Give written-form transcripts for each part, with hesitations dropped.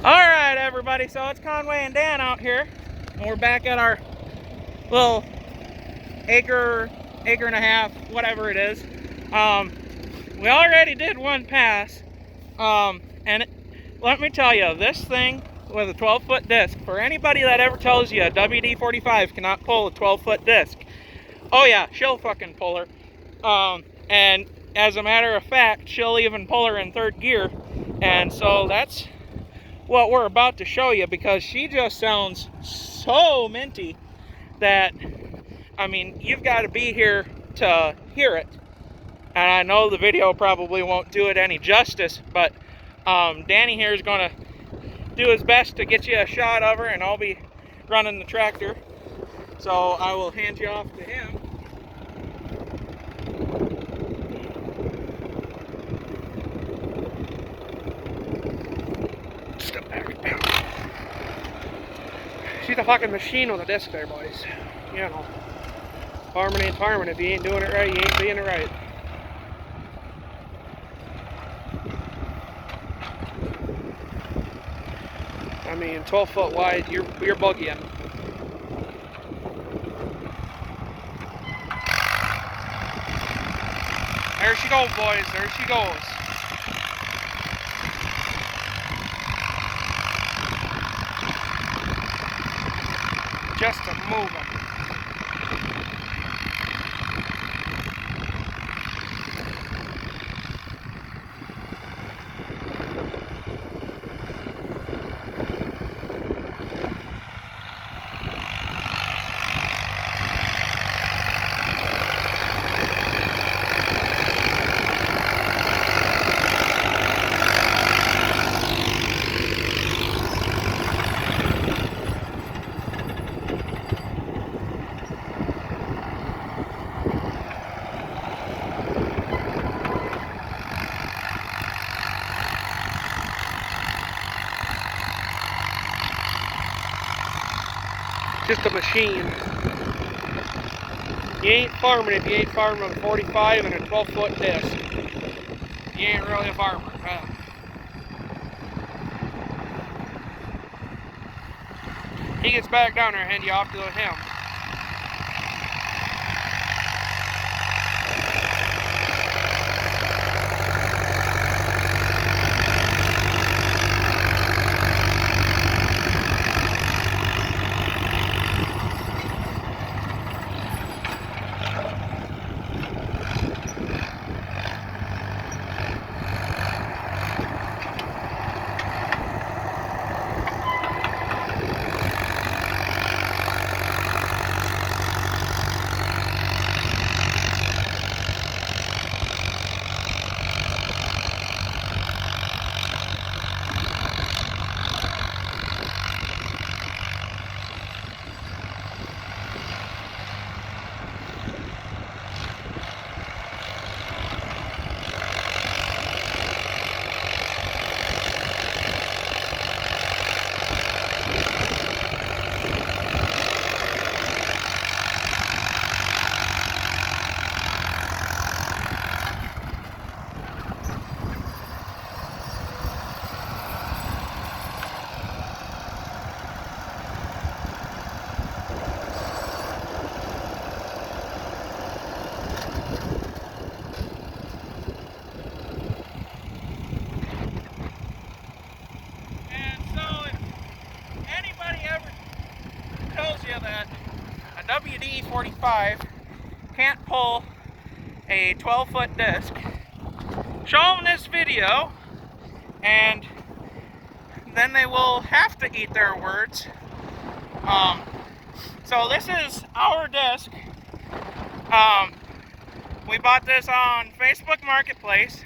Alright everybody, so it's Conway and Dan out here, and we're back at our little acre and a half, whatever it is. We already did one pass, let me tell you, this thing with a 12-foot disc, for anybody that ever tells you a wd45 cannot pull a 12-foot disc, oh yeah, she'll fucking pull her. And as a matter of fact, she'll even pull her in third gear, and so that's what we're about to show you, because she just sounds so minty that, I mean, you've got to be here to hear it. And I know the video probably won't do it any justice, but Danny here is going to do his best to get you a shot of her, and I'll be running the tractor. So I will hand you off to him. Step back. She's a fucking machine with a disc there, boys. You know, farming ain't farming. If you ain't doing it right, you ain't doing it right. I mean, 12 foot wide, you're buggying. There she goes, boys. There she goes. Just to move them. Just a machine. You ain't farming if you ain't farming a 45 and a 12-foot disc. You ain't really a farmer. He gets back down there and hand you off to him. That a wd45 can't pull a 12-foot disc, show them this video, and then they will have to eat their words. So this is our disc. We bought this on Facebook Marketplace,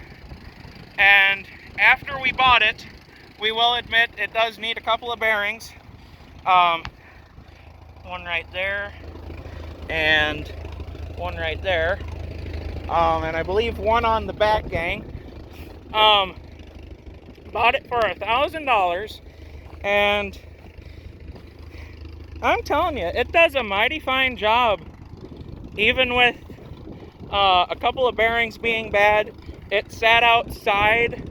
and after we bought it, we will admit it does need a couple of bearings. One right there, and one right there, and I believe one on the back gang. Bought it for $1,000, and I'm telling you, it does a mighty fine job, even with a couple of bearings being bad. It sat outside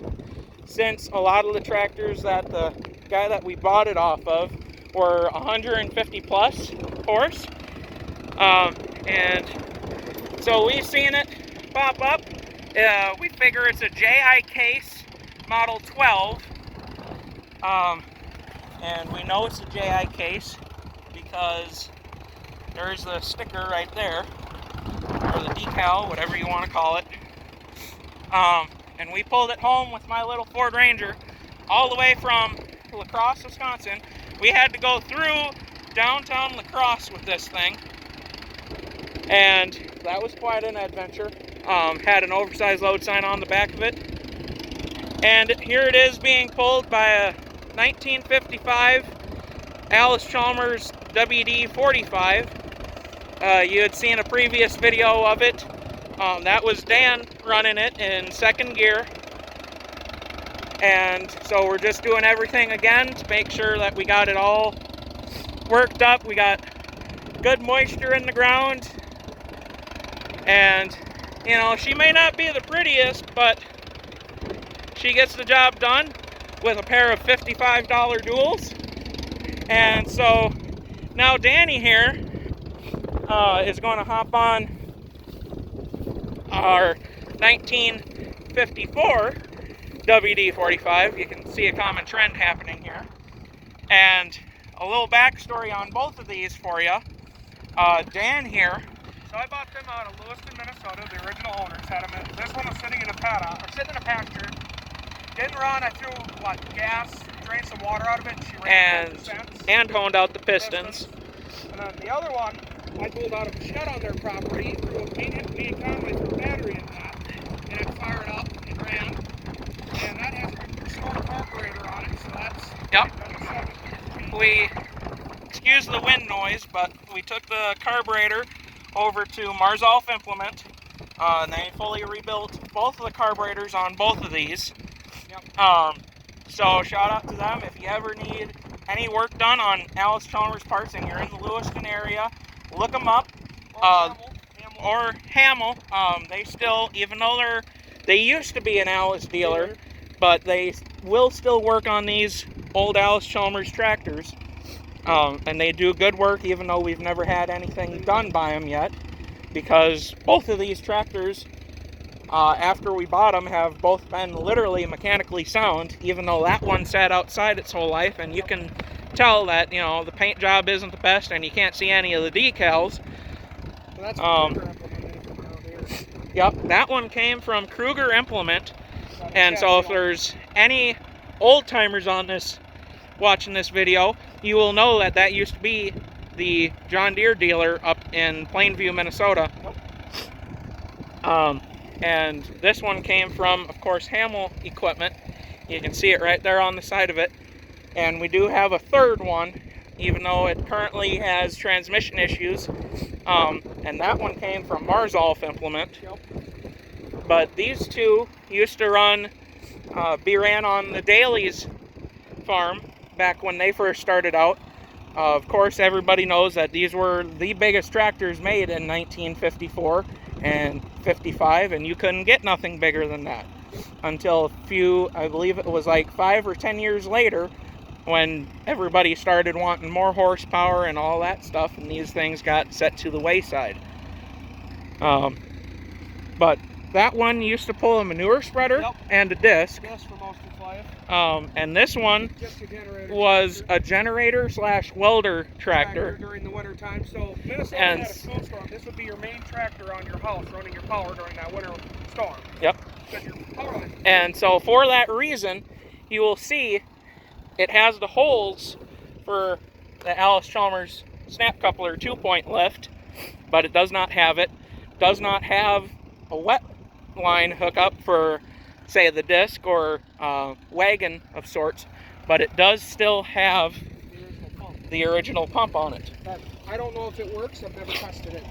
since a lot of the tractors that the guy that we bought it off of, were 150 plus horse. And so we've seen it pop up. We figure it's a JI case model 12. And we know it's a JI case because there's the sticker right there, or the decal, whatever you want to call it. And we pulled it home with my little Ford Ranger all the way from La Crosse, Wisconsin. We had to go through downtown La Crosse with this thing, and that was quite an adventure. Had an oversized load sign on the back of it, and here it is being pulled by a 1955 Allis Chalmers wd45. You had seen a previous video of it. That was Dan running it in second gear. And so we're just doing everything again to make sure that we got it all worked up. We got good moisture in the ground. And, you know, she may not be the prettiest, but she gets the job done with a pair of $55 duals. And so now Danny here is going to hop on our 1954 WD-45. You can see a common trend happening here. And a little backstory on both of these for you. Dan here. So I bought them out of Lewiston, Minnesota. The original owners had them. This one was sitting in a paddock, or sitting in a pasture. Didn't run. I threw gas, drained some water out of it. And she ran and honed out the pistons. And then the other one, I pulled out of a shed on their property, threw a me and Conway threw a battery in that, and it fired up and ran. And that has a small carburetor on it, so that's... Yep. We, excuse the wind noise, but we took the carburetor over to Marzolf Implement, and they fully rebuilt both of the carburetors on both of these. Yep. So shout out to them. If you ever need any work done on Allis Chalmers parts and you're in the Lewiston area, look them up. Or Hamel. They still, even though they used to be an Allis dealer, but they will still work on these old Allis Chalmers tractors. And they do good work, even though we've never had anything done by them yet, because both of these tractors, after we bought them, have both been literally mechanically sound, even though that one sat outside its whole life, and you can tell that, you know, the paint job isn't the best and you can't see any of the decals. Well, that's yep, that one came from Kruger Implement. And so if there's any old timers on this watching this video, you will know that that used to be the John Deere dealer up in Plainview, Minnesota. And this one came from, of course, Hamel Equipment. You can see it right there on the side of it. And we do have a third one, even though it currently has transmission issues. And that one came from Marzolf Implement. But these two used to be ran on the Daly's farm back when they first started out. Of course, everybody knows that these were the biggest tractors made in 1954 and 55, and you couldn't get nothing bigger than that until I believe it was like 5 or 10 years later, when everybody started wanting more horsepower and all that stuff, and these things got set to the wayside. But that one used to pull a manure spreader and a disc. For most of life. And this one was a generator / welder tractor. During the winter time. So Minnesota had a snowstorm. This would be your main tractor on your house running your power during that winter storm. Yep. Power and so for that reason, you will see it has the holes for the Allis Chalmers snap coupler 2-point lift, but it does not have a wet line hookup for, say, the disc or wagon of sorts, but it does still have the original pump on it. I don't know if it works. I've never tested it.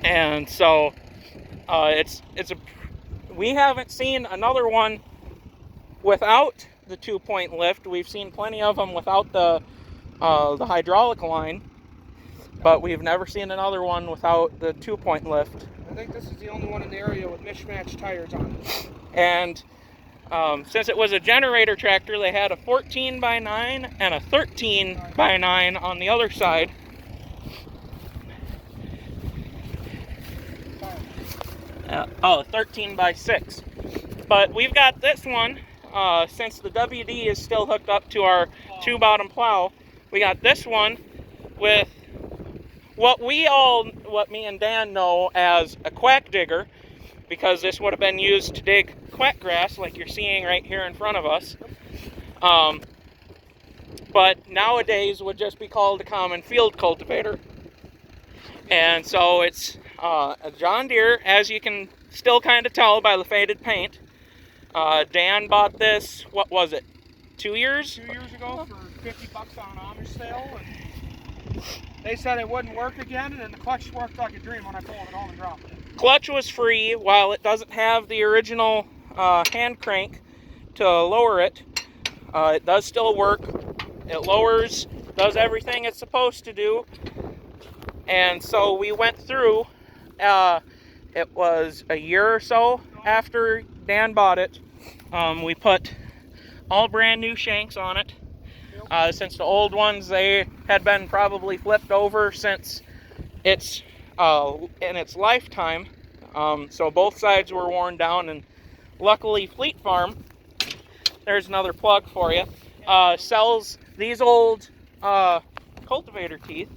And so we haven't seen another one without the 2-point lift. We've seen plenty of them without the hydraulic line, but we've never seen another one without the 2-point lift. I think this is the only one in the area with mismatched tires on it. And Since it was a generator tractor, they had a 14x9 and a 13x9 on the other side. Oh, 13x6. But we've got this one, since the WD is still hooked up to our 2-bottom plow, we got this one with what me and Dan know as a quack digger, because this would have been used to dig quack grass like you're seeing right here in front of us. But nowadays would just be called a common field cultivator. And so it's a John Deere, as you can still kind of tell by the faded paint. Dan bought this, what was it, 2 years? 2 years ago for $50 on an Amish sale. And they said it wouldn't work again, and then the clutch worked like a dream when I pulled it home and dropped it. Clutch was free. While it doesn't have the original hand crank to lower it, it does still work. It lowers, does everything it's supposed to do. And so we went through, it was a year or so after Dan bought it. We put all brand new shanks on it. Since the old ones, they had been probably flipped over since its in its lifetime. So both sides were worn down, and luckily Fleet Farm, there's another plug for you, sells these old cultivator teeth.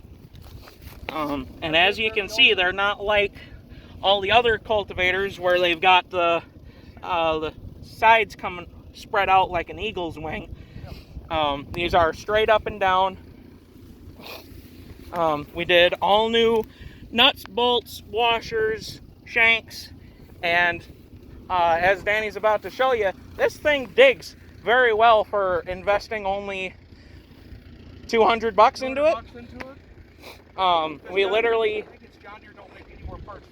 And as you can see, they're not like all the other cultivators where they've got the sides coming spread out like an eagle's wing. These are straight up and down. We did all new nuts, bolts, washers, shanks, and as Danny's about to show you, this thing digs very well for investing only $200 into it. We literally, I think it's John Deere don't make any more parts.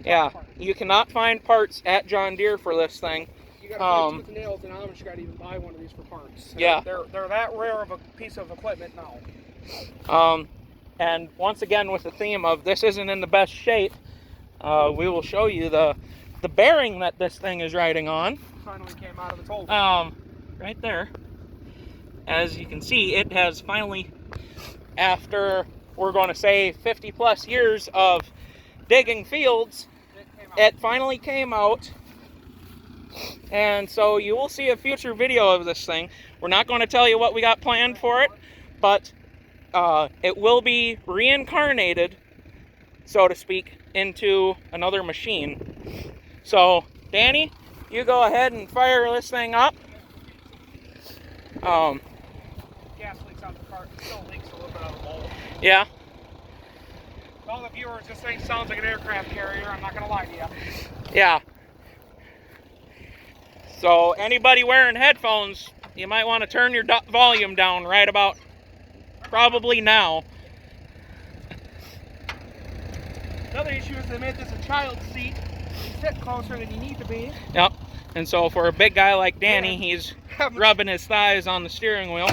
yeah, you cannot find parts at John Deere for this thing. You gotta find tooth and nails, and Amish gotta even buy one of these for parts. Yeah. They're that rare of a piece of equipment now. And once again, with the theme of this isn't in the best shape, we will show you the bearing that this thing is riding on. Finally came out of its hole. Right there. As you can see, it has finally, after we're going to say 50 plus years of digging fields, it finally came out. And so you will see a future video of this thing. We're not going to tell you what we got planned for it, but it will be reincarnated, so to speak, into another machine. So, Danny, you go ahead and fire this thing up. Gas leaks out the cart. It still leaks a little bit out of the bowl. Yeah. To all the viewers, this thing sounds like an aircraft carrier. I'm not going to lie to you. Yeah. So anybody wearing headphones, you might want to turn your volume down right about probably now. Another issue is they made this a child seat. You sit closer than you need to be. Yep. And so for a big guy like Danny, he's rubbing his thighs on the steering wheel.